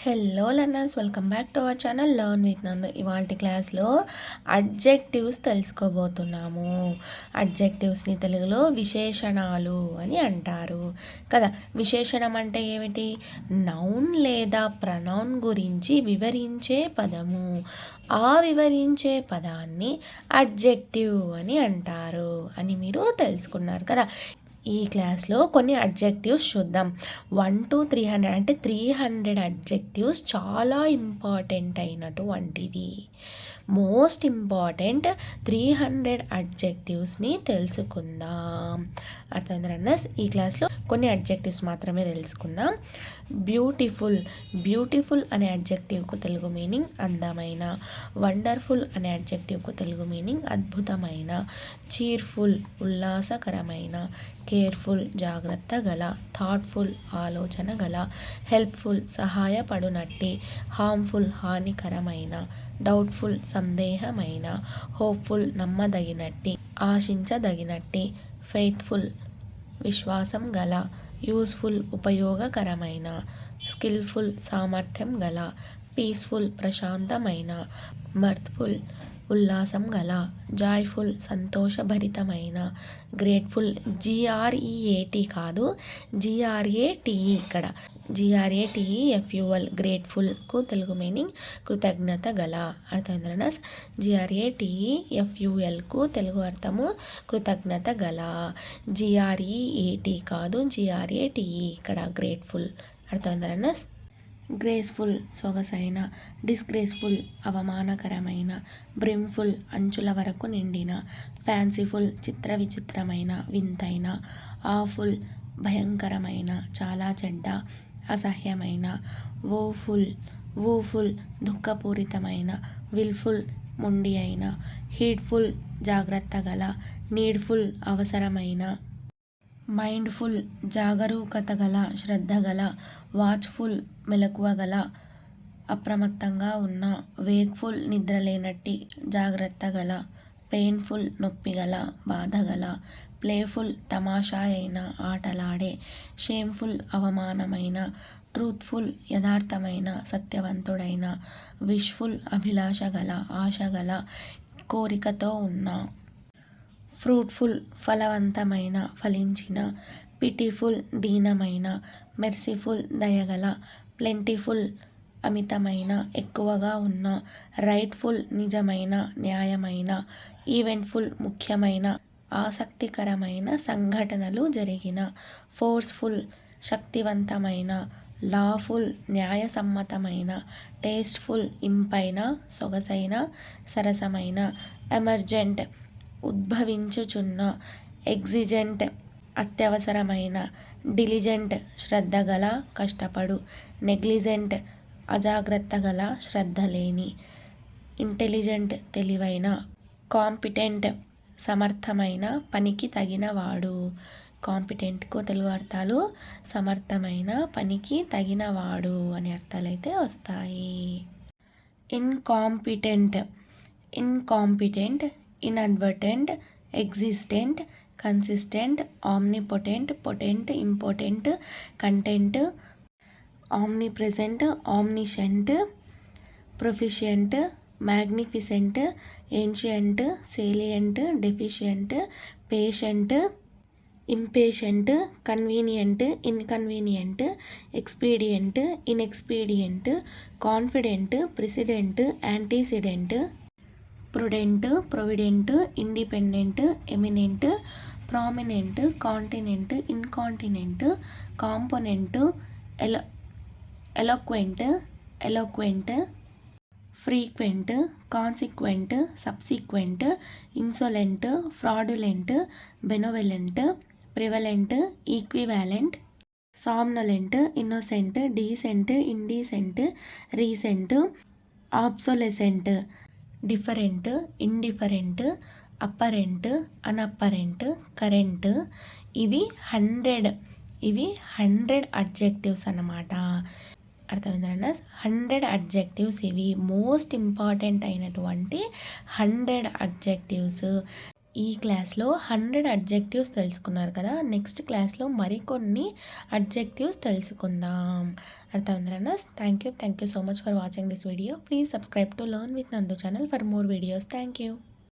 Hello learners, welcome back to our channel learn with నందు. ఇవాళ క్లాస్లో అడ్జెక్టివ్స్ తెలుసుకోబోతున్నాము. అడ్జెక్టివ్స్ని తెలుగులో విశేషణాలు అని అంటారు కదా. విశేషణం అంటే ఏమిటి? నౌన్ లేదా ప్రనౌన్ గురించి వివరించే పదము. ఆ వివరించే పదాన్ని అడ్జెక్టివ్ అని అంటారు అని మీరు తెలుసుకున్నారు కదా. ఈ క్లాస్లో కొన్ని అడ్జెక్టివ్స్ చూద్దాం. 1 to 300 అంటే 300 అడ్జెక్టివ్స్ చాలా ఇంపార్టెంట్ అయినటువంటివి. మోస్ట్ ఇంపార్టెంట్ 300 అడ్జెక్టివ్స్ని తెలుసుకుందాం. అర్థమైంది రన్నర్స్? ఈ క్లాస్లో కొన్ని అడ్జెక్టివ్స్ మాత్రమే తెలుసుకుందాం. బ్యూటిఫుల్. బ్యూటిఫుల్ అనే అడ్జెక్టివ్కు తెలుగు మీనింగ్ అందమైన. వండర్ఫుల్ అనే అడ్జెక్టివ్కు తెలుగు మీనింగ్ అద్భుతమైన. చీర్ఫుల్ ఉల్లాసకరమైన. కేర్ఫుల్ జాగ్రత్త గల. థాట్ఫుల్ ఆలోచన గల. హెల్ప్ఫుల్ సహాయపడునట్టి. హార్మ్ఫుల్ హానికరమైన. డౌట్ఫుల్ సందేహమైన. హోప్ఫుల్ నమ్మదగినట్టి ఆశించదగినట్టి. ఫెయిత్ఫుల్ విశ్వాసం గల. యూస్ఫుల్ ఉపయోగకరమైన. స్కిల్ఫుల్ సామర్థ్యం గల. పీస్ఫుల్ ప్రశాంతమైన. మర్త్ఫుల్ ఉల్లాసం గల. జాయ్ఫుల్ సంతోషభరితమైన. గ్రేట్ఫుల్ GREAT కాదు, GRATE ఇక్కడ. GRATEFUL గ్రేట్ఫుల్కు తెలుగు మీనింగ్ కృతజ్ఞత గల. అర్థమైందా? GRATEFULకు తెలుగు అర్థము కృతజ్ఞత గల. GREAT కాదు, GRATE ఇక్కడ గ్రేట్ఫుల్. అర్థమైందా? గ్రేస్ఫుల్ సొగసైన. డిస్గ్రేస్ఫుల్ అవమానకరమైన. బ్రిమ్ఫుల్ అంచుల వరకు నిండిన. ఫ్యాన్సీఫుల్ చిత్ర విచిత్రమైన వింతైన. ఆఫుల్ భయంకరమైన చాలా చెడ్డ అసహ్యమైన. వూఫుల్ దుఃఖపూరితమైన. విల్ఫుల్ మొండి అయిన. హీడ్ఫుల్ జాగ్రత్త గల. నీడ్ఫుల్ అవసరమైన. మైండ్ఫుల్ జాగరూకత గల, శ్రద్ధ గల. వాచ్ఫుల్ మెలకువ గల, అప్రమత్తంగా ఉన్న. వేక్ఫుల్ నిద్రలేనట్టి జాగ్రత్త గల. పెయిన్ఫుల్ నొప్పి గల, బాధ గల. ప్లేఫుల్ తమాషా అయిన ఆటలాడే. షేమ్ఫుల్ అవమానమైన. ట్రూత్ఫుల్ యథార్థమైన సత్యవంతుడైన. విష్ఫుల్ అభిలాష గల, ఆశ గల, కోరికతో ఉన్న. ఫ్రూట్ఫుల్ ఫలవంతమైన, ఫలించిన. పిటిఫుల్ దీనమైన. మెర్సిఫుల్ దయగల. ప్లెంటిఫుల్ అమితమైన, ఎక్కువగా ఉన్న. రైట్ఫుల్ నిజమైన, న్యాయమైన. ఈవెంట్ఫుల్ ముఖ్యమైన, ఆసక్తికరమైన సంఘటనలు జరిగిన. ఫోర్స్ఫుల్ శక్తివంతమైన. లాఫుల్ న్యాయసమ్మతమైన. టేస్ట్ఫుల్ ఇంపైన, సొగసైన, సరసమైన. ఎమర్జెంట్ ఉద్భవించుచున్న. ఎగ్జిజెంట్ అత్యవసరమైన. డిలిజెంట్ శ్రద్ధగల, కష్టపడు. నెగ్లిజెంట్ అజాగ్రత్త గల, శ్రద్ధ లేని. ఇంటెలిజెంట్ తెలివైన. కాంపిటెంట్ సమర్థమైన, పనికి తగినవాడు. కాంపిటెంట్కు తెలుగు అర్థాలు సమర్థమైన, పనికి తగినవాడు అనే అర్థాలైతే వస్తాయి. Incompetent inadvertent. Existent consistent. Omnipotent potent important content. Omnipresent omniscient. Proficient magnificent. Ancient salient deficient. Patient impatient. Convenient inconvenient. Expedient inexpedient. Confident president antecedent. Prudent provident. Independent eminent. Prominent continent incontinent. Component eloquent. Frequent consequent subsequent. Insolent fraudulent benevolent. Prevalent equivalent. Somnolent innocent. Decent indecent. Recent obsolescent. Different indifferent. Apparent unapparent. Current. ఇవి 100 adjectives అన్నమాట. అర్థమైందా? 100 adjectives ఇవి. Most important అయినటువంటి 100 adjectives. ఈ క్లాస్లో 100 adjectives తెలుసుకున్నారు కదా. Next క్లాస్లో మరికొన్ని అడ్జెక్టివ్స్ తెలుసుకుందాం. అర్థమైంది runners. Thank you so much for watching this video. Please subscribe to learn with Nandu channel for more videos. Thank you.